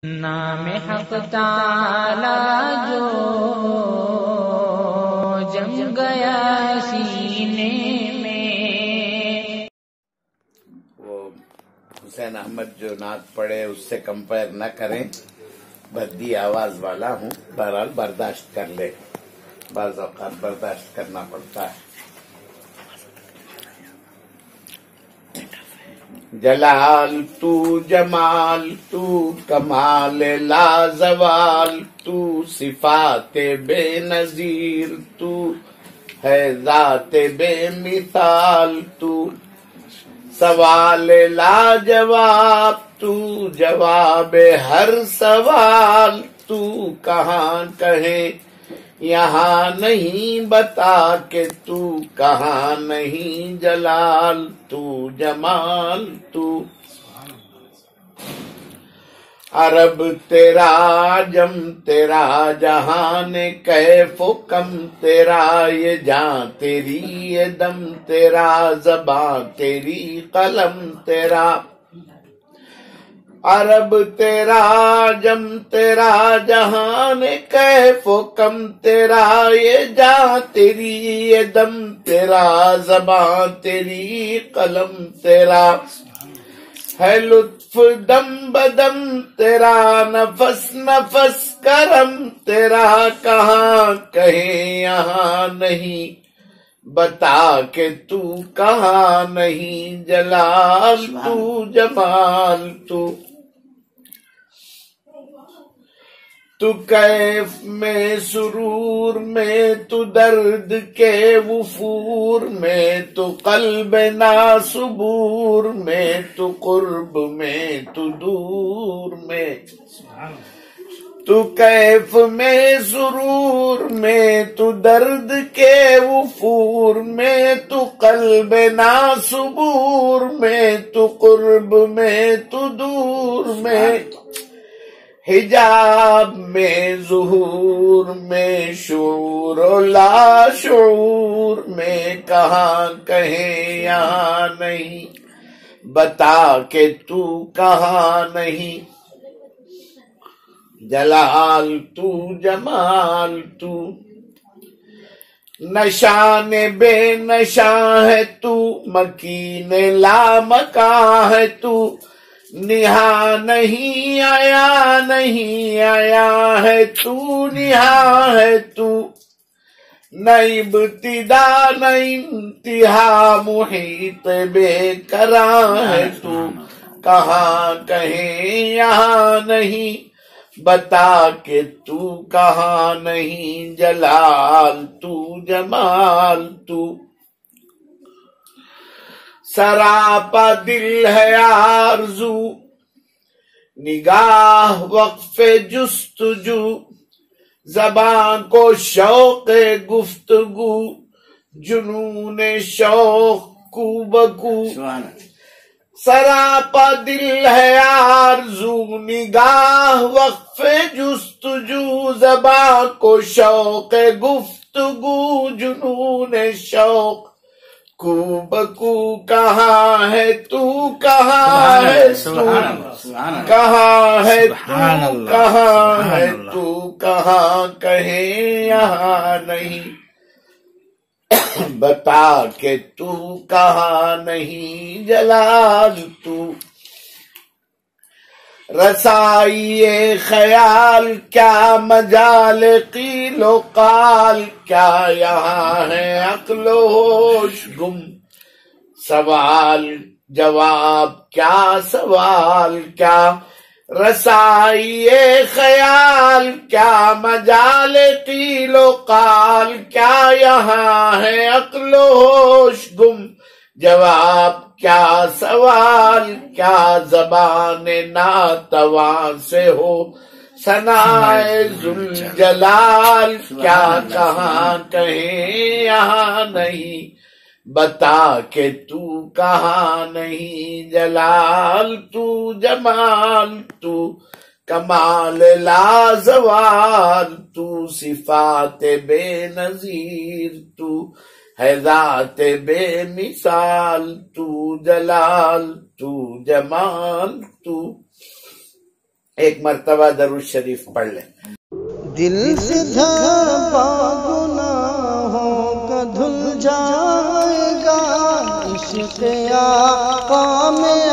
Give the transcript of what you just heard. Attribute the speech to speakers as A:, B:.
A: نام حق تعالی جو جم گیا سینے میں.
B: وہ حسین احمد جو نعت پڑھے اس سے کمپیئر نہ کریں، بھدی آواز والا ہوں، بہرحال برداشت کر لے، بعض اوقات برداشت کرنا پڑتا ہے. جلال تو جمال تو کمال لا زوال تو صفات بے نظیر تو ہے ذات بے مثال تو سوال لا جواب تو جواب ہر سوال تو کہاں کہیں یہاں نہیں بتا کہ تو کہاں نہیں جلال تو جمال تو عرب تیرا عجم تیرا جہان کیف و کم تیرا یہ جاں تیری یہ دم تیرا زباں تیری قلم تیرا عرب تیرا عجم تیرا جہان کیف و کم تیرا یہ جاں تیری یہ دم تیرا زباں تیری قلم تیرا ہے لطف دم بدم تیرا نفس نفس کرم تیرا کہاں کہیں یہاں نہیں بتا کہ تو کہاں نہیں جلال تو جمال تو کیف میں سرور میں تو درد کے وفور میں تو قلب ناصبور میں تو قرب میں تو دور میں تو کیف میں سرور میں تو درد کے وفور میں تو قلب ناصبور میں تو قرب میں تو دور میں حجاب میں ظہور میں شعور و لا شعور میں کہاں کہیں یہاں نہیں بتا کہ تو کہاں نہیں جلال تو جمال تو نشان بے نشاں ہے تو مکین لا مکاں ہے تو نہا نہیں آیا نہیں آیا ہے تو نہا ہے تو نہ ابتدا نہ انتہا محیط بے کراں ہے تو کہاں کہیں یہاں نہیں بتا کہ تو کہاں نہیں جلال تو جمال تو سراپا دل ہے آرزو نگاہ وقف جستجو زبان کو شوق گفتگو جنون شوق کو بکو سراپا دل ہے آرزو نگاہ وقف جستجو زبان کو شوق گفتگو جنون شوق کو بکو کہاں ہے تو کہاں ہے تو کہاں ہے تو کہاں ہے تو کہاں کہیں یہاں نہیں بتا کہ تو کہاں نہیں جلال تو رسائی خیال کیا مجال قیل و قال کیا یہاں ہے عقل و ہوش گم سوال جواب کیا سوال کیا رسائی خیال کیا مجال قیل و قال کیا یہاں ہے عقل و ہوش گم جواب کیا سوال کیا زبان ناتواں سے ہو ثنائے ذوالجلال کیا کہاں کہیں یہاں نہیں بتا کہ تو کہاں نہیں جلال تو جمال تو کمال لا زوال تو صفات بے نظیر تو ہے ذات بے مثال تو جلال تو جمال تو ایک مرتبہ درود شریف پڑھ لیں.
C: دل سے دھبا گناہوں کا دھل جائے گا، عشق آقا میں